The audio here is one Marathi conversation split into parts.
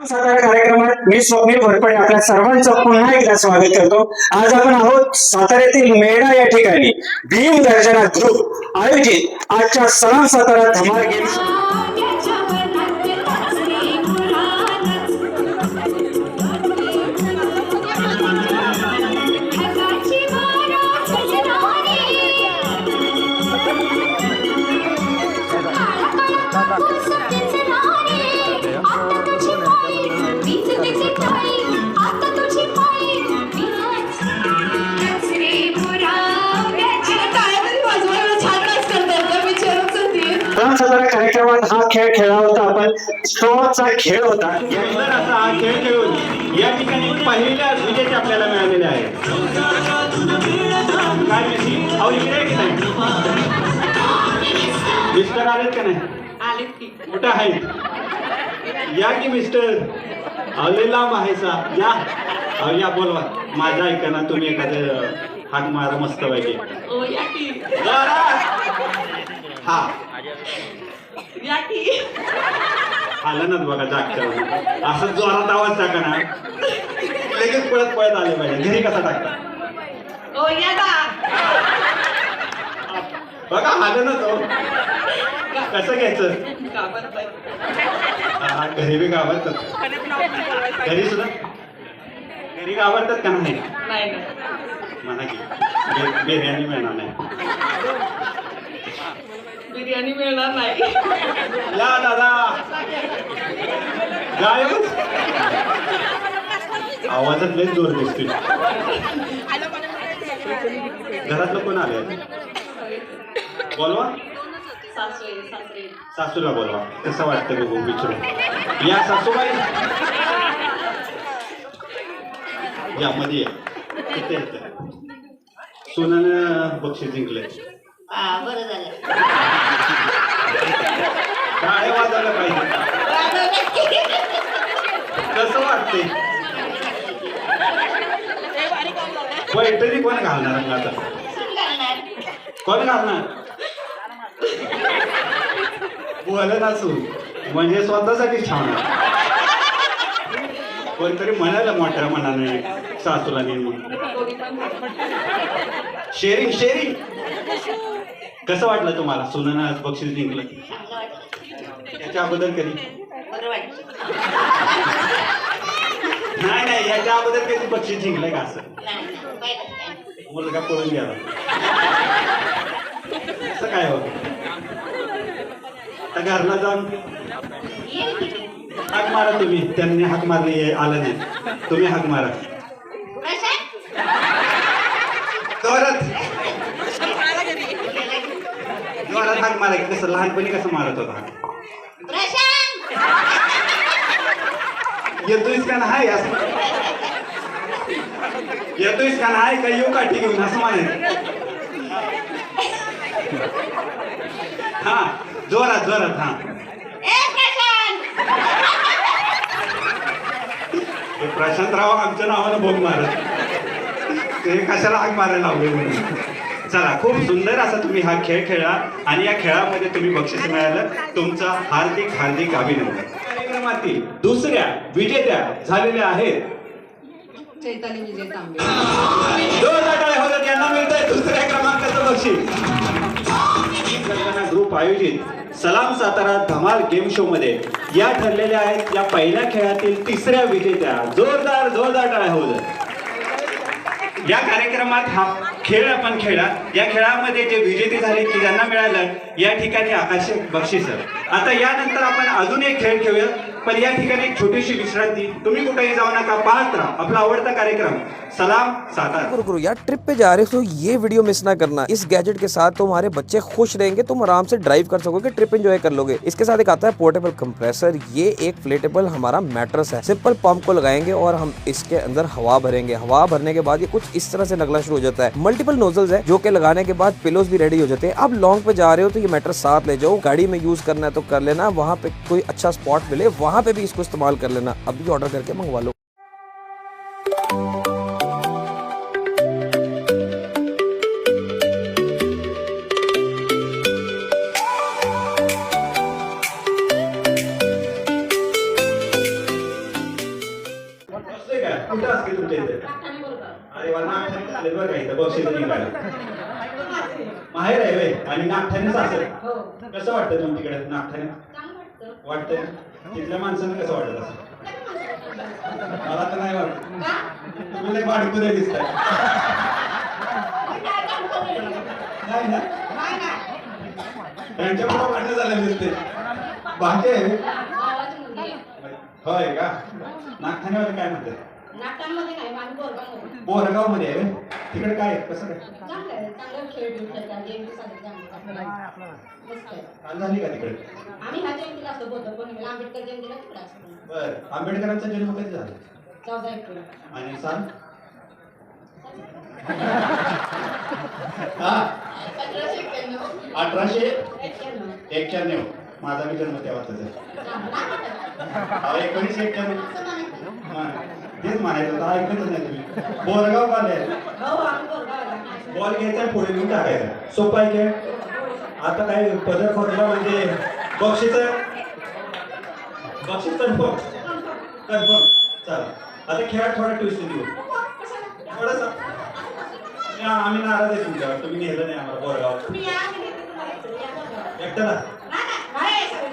सातारा कार्यक्रमात मी स्वप्नील घोरपडे आपल्या सर्वांचं पुन्हा एकदा स्वागत करतो। आज आपण आहोत साताऱ्यातील मेढा या ठिकाणी भीम गर्जना ग्रुप आयोजित आजच्या सलाम सातारा धमाल गेम सातारा कार्यक्रमात हा खेळ खेळला होता आपण स्ट्रॉचा खेळ होता। सुंदर असा हा खेळ खेळून या ठिकाणी पहिल्या विजेते आपल्याला मिळालेले आहेत। काय अहो इकडे आहे की नाही? मिस्टर आलेत का नाही? आलेत की कुठं आहेत? या की मिस्टर आले लांब आहे सा या अहो या बोलवा माझा ऐका ना तुम्ही एखादं हाक मारा मस्त पाहिजे ओ या की हा या की आलं ना बघा जागच्या असं जोरात आवाज टाका ना लगेच पळत पळत आले पाहिजे। घरी कसा टाकता ओ या दा बघा आलं ना तो कसं घ्यायचं हा घरी बी घाबरतात घरी सुद्धा घरी घाबरतात का नाही नाही म्हणा की बिर्याणी मिळणार नाही बिर्याणी मिळणार नाही या दादा गायब आवाजात लय जोर दिसते। घरातलं कोण आले बोलवा सासरे सासूला बोलवा कसं वाटतं बघू विचारू या सासूबाई या मध्ये किती येतं सोनानं बक्षीस जिंकलंय बरं झालं काय वाजायला पाहिजे कसं वाटते पैठणी कोण घालणार मग आता कोण घालणार बोलत असू म्हणजे स्वतःसाठी छावणार कोणतरी म्हणायला मोठ्या मनाने सासूला नेमून शेअरिंग शेअरिंग कसं वाटलं तुम्हाला सोनानं आज बक्षीस जिंकलं याच्या अगोदर कधी नाही नाही याच्या अगोदर कधी बक्षीस जिंकलंय का असं मुलगा पळून गेला असं काय हो आता घरला जाऊन हाक मारा तुम्ही त्यांनी हाक मारली आलं नाही तुम्ही हाक मारा जोरात जोरात हाक मारा कसं लहानपणी कसं मारत होता येतोयस का नाही असं येतोयस का नाही का येऊ काठी घेऊन असं म्हणायचं हा जोरात जोरात हा प्रशांतराव आमच्या नावानं भोग मारत ते कशाला हाक मारायला लावले म्हणून। चला खूप सुंदर असा तुम्ही हा खेळ खेळला आणि या खेळामध्ये तुम्ही बक्षीस मिळालं तुमचा हार्दिक हार्दिक अभिनंदन। कार्यक्रमातील दुसऱ्या विजेत्या झालेल्या आहेत चैताली विजय तांबे दोन आठवडे होतात यांना मिळतंय दुसऱ्या क्रमांकाचं बक्षीस। ग्रुप आयोजित सलाम सातारा धमाल गेम शो मध्ये या ठरलेल्या आहेत या पहिल्या खेळातील तिसऱ्या विजेत्या जोरदार जोरदार टाळ्या होऊ द्या। या कार्यक्रमात हा खेळ आपण खेळला या खेळामध्ये जे विजेते झाले की ज्यांना मिळालं या ठिकाणी आकर्षक बक्षीस। आता यानंतर आपण अजून एक खेळ खेळूया पण या ठिकाणी एक छोटीशी विश्रांती तुम्ही कुठेही जाऊ नका पाहत राहा आपला आवडता कार्यक्रम सलाम सातारा। गुरु यार ट्रिप पे जा रहे हो तो ये वीडियो मिस ना करना। इस गैजेट के साथ तुम्हारे बच्चे खुश रहेंगे तुम आराम से ड्राइव कर सकोगे ट्रिप एंजॉय कर लोगे। इसके साथ एक आता है पोर्टेबल कंप्रेसर ये एक फ्लेटेबल हमारा मैट्रेस है। सिंपल पंप को लगाएंगे और हम इसके अंदर हवा भरेंगे। हवा भरने के बाद ये कुछ इस तरह से निकलना शुरू हो जाता है। मल्टीपल नोजल्स है जो कि लगाने के बाद पिलोज भी रेडी हो जाते हैं। आप लॉन्ग पे जा रहे हो तो ये मैट्रेस साथ ले जाओ। गाड़ी में यूज करना है तो कर लेना वहाँ पे कोई अच्छा स्पॉट मिले वहाँ पे भी इसको इस्तेमाल कर लेना। अभी ऑर्डर करके मंगवा लो। चालेल बरं का इथं बक्षीस निघालं माहेर आहे वे आणि नागठाणे सासर हो कसं वाटतं तुम्ही तिकडे नागठाणे चांगलं वाटतं वाटतंय तिथल्या माणसांना कसं वाटत असं मला तर नाही वाटत तुम्ही लय बाडकुदे दिसताय नाही ना त्यांच्यामुळे भांडण झालं दिसते भाचे गावाची मुलगी आहे. होय का नागठाण्यामध्ये काय म्हणतात नाटकांमध्ये नाही माझी बोरगावमध्ये बोरगाव मध्ये आहे तिकडे काय आहे? कसं काय चांगलं आहे चांगलं खेळ घेऊ शकतात गेम चांगलं मस्त आहे काल झाली का तिकडे आम्ही ह्या जयंतीला असतो बोलतो पण आंबेडकर जयंतीला तिकडे असतो बर आंबेडकरांचा जन्म कधी झाला 14 एप्रिल आणि साल हा 1891 1891 माझा बी जन्म तेव्हाच आहे 1991 तेच म्हणायचं होतं ऐकतच नाही तुम्ही बोरगाव बाले हो आम्ही बोरगावला बॉल घ्यायचा आणि पुढे घेऊन टाकायचा सोपं आहे खेळ आता काय पदर खोदला म्हणजे बक्षीस कन्फर्म चला आता खेळात थोडा ट्विस्ट देऊ थोडासा आम्ही नाराज आहे तुमच्यावर तुम्ही नेलं नाही आम्हाला बोरगाव तुम्ही या मी घेते तुम्हाला इकडे, या बोरगावला. एकट्याला नाही आहे सगळं.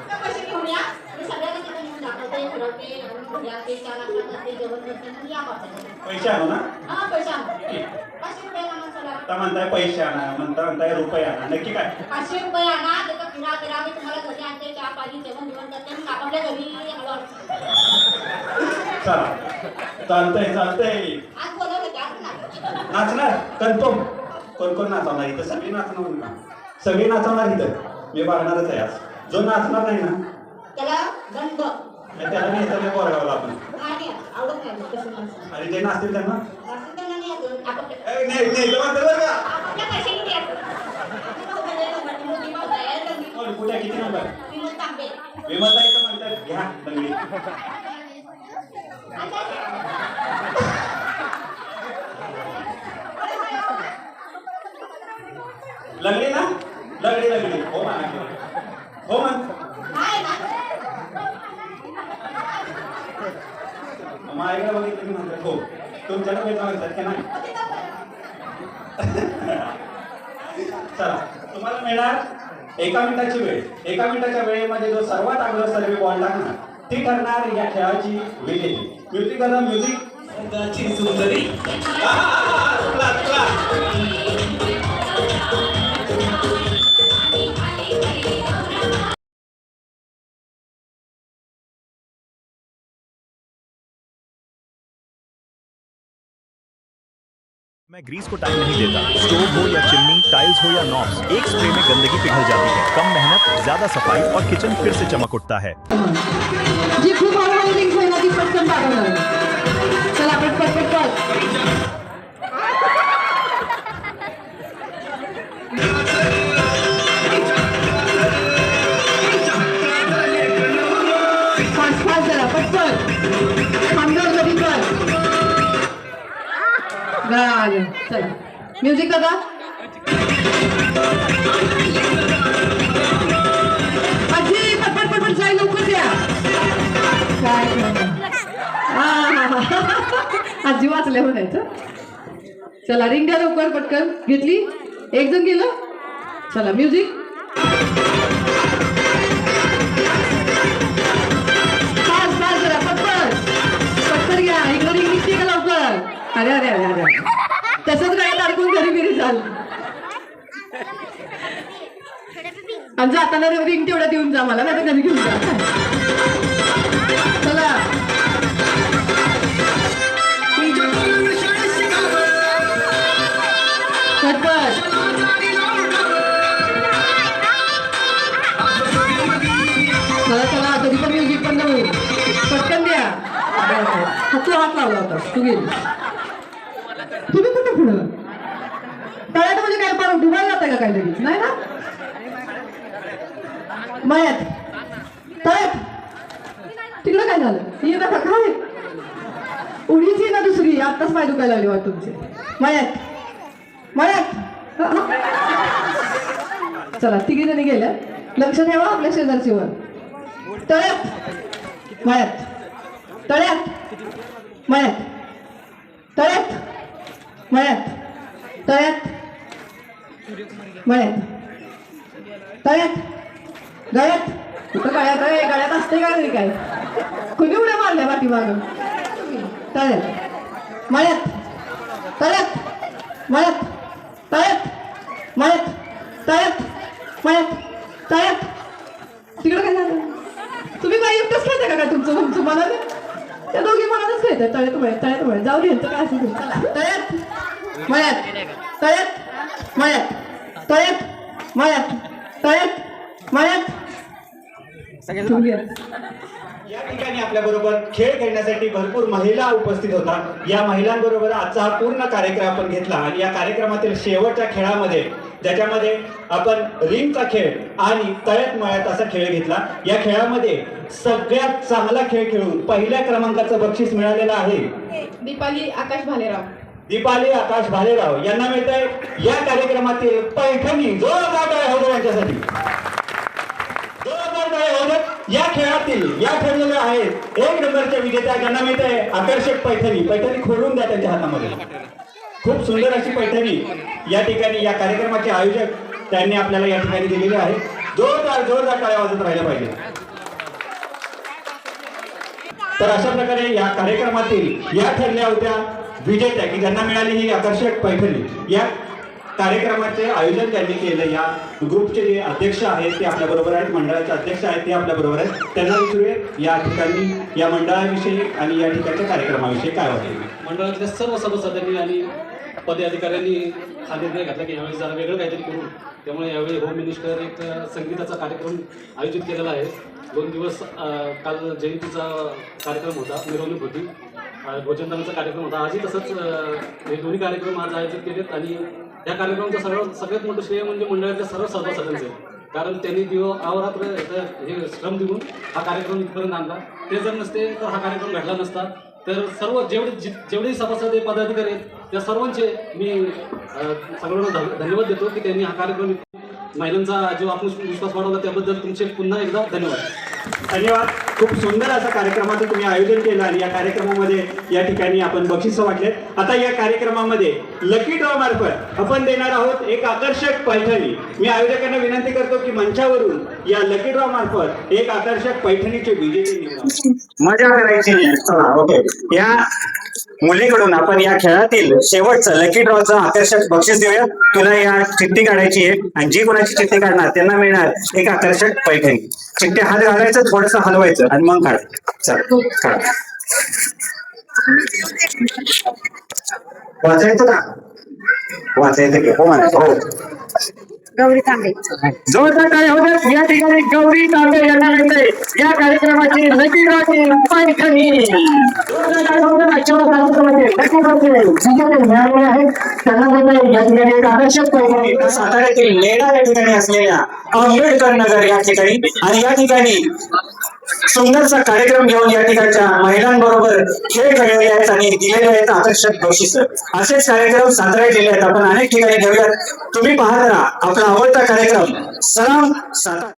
तर पैसे घेऊन या मी सगळ्यांना तिथे नेऊन दाखवते फिरवते आणि घ्या ते चहा लागतात ते जेवण करते मग या पाठवते पैसे आणू ना हा पैसे आणा 500 रुपये आणा चला आता म्हणताय पैसे आणा म्हणताय रुपये आणा नक्की काय 500 रुपये आणा त्याचा फिरा फिरा मी तुम्हाला घरी आणते चहा पाणी जेवण जेवण करते मग आपल्या घरी हळू चला चालतंय आज बोलवलं की आज नाही नाचणार कन्फर्म कोण कोण नाचवणार इथं सगळी नाचणार ना सगळी नाचवणार इथं मी बघणारच आहे आज जो नाचणार नाही ना त्याला दंड त्याला मी इथं बोरगावला आपण नाही आवडत नाही तसं माणसं आणि जे नाचतील त्यांना असं त्यांना नाही येत आपल्या नाही तर म्हणते बरं का आपल्या पैसे किती आहेत कोण, कुठे किती नंबर विनोद तांबे विमलताई तर म्हणतात घ्या दंगली लगली ना लगली हो म्हणा हो म्हण नाही ना माझ्याकडे बघितलं की म्हणतात हो तुमच्याकडे बेटा म्हणतात की नाही चला तुम्हाला मिळणार 1 मिनिटाची वेळ 1 मिनिटाच्या वेळेमध्ये जो सर्वात अगोदर सर्व बॉल टाकणार ती ठरणार या खेळाची विजेती म्युझिक करा म्युझिक सुंदरी मैं ग्रीस को टाइम नहीं देता। स्टोव हो या चिमनी, टाइल्स हो या नॉब्स, एक स्प्रे में गंदगी पिघल जाती है। कम मेहनत, ज्यादा सफाई और किचन फिर से चमक उठता है। जी खूप हळूहळू लिंक होईल ना ती पटकन पाठवणार चला पटपट फास्ट फास्ट जरा पटपट थांबणार कधी पण गाणं चला म्युझिक बघा आजी पटपट पटपट जाई लवकर द्या काय आजी वाचल्या म्हणायचं चला रिंग द्या लवकर पटकन घेतली एक जण गेलं चला म्युझिक फास्ट फास्ट जरा पटपट पटकन घ्या इकडे रिंग निघते का लवकर अरे अरे अरे अरे तसंच काय अडकून घरी बिरी झालं आणि जाताना रिंग तेवढं देऊन जा मला नाही तर घरी घेऊन जा चला पटपट चला चला कधी पण म्युझिक बंद होईल पटकन द्या तू हात लावला होता तू गेली तुम्ही कुठे पुढं तळ्यात म्हणजे काय पार डुबायला जाताय का काय लगेच नाही ना मयात तळ्यात तिकडं काय झालं ये नका काय उडीची ना दुसरी आत्ताच पाय दुखायला लागली वाट तुमची मयात मयात चला तिघी जणी गेल्या लक्ष ठेवा आपल्या शेजारचीवर तळ्यात मयात तळ्यात मयात तळ्यात मळ्यात तळ्यात मळ्यात तळ्यात गळ्यात कुठं गळ्यात आहे गळ्यात असते का नाही काय कुणी उड्या मारल्या पाठीमागं तळ्यात मळ्यात तळ्यात मळ्यात तळ्यात मळ्यात तळ्यात मळ्यात तळ्यात तिकडं काय झालं तुम्ही काय एकटंच खेळता का तुमचं तुमचं मनाने त्या दोघी मनातच खेळतात तळ्यात मळ्यात जाऊ दे यांचं काय असेल तळ्यात मळ्यात तळ्यात मळ्यात तळ्यात मळ्यात तळ्यात मळ्यात तुम्ही या. या ठिकाणी आपल्या बरोबर खेळ खेळण्यासाठी भरपूर महिला उपस्थित होतात. या महिलांबरोबर आजचा हा पूर्ण कार्यक्रम आपण घेतला आणि या कार्यक्रमातील शेवटच्या खेळामध्ये ज्याच्यामध्ये आपण रिंगचा खेळ आणि तळ्यात मळ्यात असा खेळ घेतला. या खेळामध्ये सगळ्यात चांगला खेळ खेळून पहिल्या क्रमांकाचं बक्षीस मिळालेलं आहे दीपाली आकाश भालेराव. दीपाली आकाश भालेराव यांना मिळतंय या कार्यक्रमातील पैठणी. जोरदार टाळ्या होऊ द्या यांच्यासाठी. जोरदार टाळ्या होऊ द्या. या खेळातील या ठरलेल्या आहेत 1 नंबरच्या विजेत्या ज्यांना मिळतंय आकर्षक पैठणी. पैठणी खोलून द्या त्यांच्या हातामध्ये. खूप सुंदर अशी पैठणी या ठिकाणी या कार्यक्रमाचे आयोजक त्यांनी आपल्याला या ठिकाणी दिलेले आहे. जोरदार जोरदार टाळ्या वाजत राहिल्या पाहिजे. तर अशा प्रकारे या कार्यक्रमातील या ठरल्या होत्या विजेत्या की ज्यांना मिळाली ही आकर्षक पैठणी. या कार्यक्रमाचे आयोजन त्यांनी केलं. या ग्रुपचे जे अध्यक्ष आहेत ते आपल्या बरोबर आहेत. मंडळाचे अध्यक्ष आहेत ते आपल्या बरोबर आहेत. त्यांना विचारूया या ठिकाणी या मंडळाविषयी आणि या ठिकाणच्या कार्यक्रमाविषयी काय वाटते. मंडळातल्या सर्व सदस्यांनी आणि पदाधिकाऱ्यांनी हा निर्णय घेतला की यावेळी जरा वेगळं काहीतरी करू. त्यामुळे यावेळी होम मिनिस्टर एक संगीताचा कार्यक्रम आयोजित केलेला आहे. 2 दिवस काल जयंतीचा कार्यक्रम होता, मिरवणूक होती, भोजनदानाचा कार्यक्रम होता. आजही तसंच हे दोन्ही कार्यक्रम आज आयोजित केलेत आणि या कार्यक्रमाचं सगळ्यात मोठं श्रेय म्हणजे मंडळाच्या सर्व सदस्यांचे. कारण त्यांनी अहोरात्र हे श्रम देऊन हा कार्यक्रम इथपर्यंत आणला. ते जर नसते तर हा कार्यक्रम घडला नसता. तर सर्व जेवढे सभासद पदाधिकारी आहेत त्या सर्वांचे मी सगळ्यांना धन्यवाद देतो की त्यांनी हा कार्यक्रम महिलांचा जो आत्मविश्वास वाढवला त्याबद्दल तुमचे पुन्हा एकदा धन्यवाद. धन्यवाद. खूप सुंदर असं कार्यक्रमाचं तुम्ही आयोजन केलं आणि या कार्यक्रमामध्ये या ठिकाणी आपण बक्षिसं वाटलेत. आता या कार्यक्रमामध्ये लकी ड्रॉ मार्फत आपण देणार आहोत एक आकर्षक पैठणी. मी आयोजकांना विनंती करतो की मंचावरून या लकी ड्रॉ मार्फत एक आकर्षक पैठणीचे विजेते निवडा. मजा करायची. चला, ओके. या मुलीकडून आपण या खेळातील शेवटचं लकी ड्रॉचं आकर्षक बक्षीस देऊया. तुला या चिठ्ठी काढायची आहे आणि जी कोणाची चिठ्ठी काढणार त्यांना मिळणार एक आकर्षक पैठणी. चिठ्ठी हात घालायचं, थोडंसं हलवायचं आणि मग काढ. चल काढ. वाचायचं का? वाचायचं की? हो म्हणा. हो. गौरी तांबे. जोरदार टाळ्या होत्या. या ठिकाणी गौरी तांबे यांना मिळते या कार्यक्रमाची लकी ड्रॉची पैठणी. जोरदार टाळ्या होत्या. आजच्या कार्यक्रमाचे लकी ड्रॉचे विजेते मिळालेले आहेत त्यांना मिळते या ठिकाणी एक आकर्षक पैठणी. साताऱ्यातील मेढा या ठिकाणी असलेल्या आंबेडकर नगर या ठिकाणी आणि या ठिकाणी सुंदरसा कार्यक्रम घेऊन या ठिकाणच्या महिलांबरोबर खेळ खेळलेले आहेत आणि दिलेले आहेत आकर्षक बक्षीस. असेच कार्यक्रम सातारा जिल्ह्यात आहेत. आपण अनेक ठिकाणी घेऊयात. तुम्ही पाहत राहा आपला आवडता कार्यक्रम सलाम सातारा.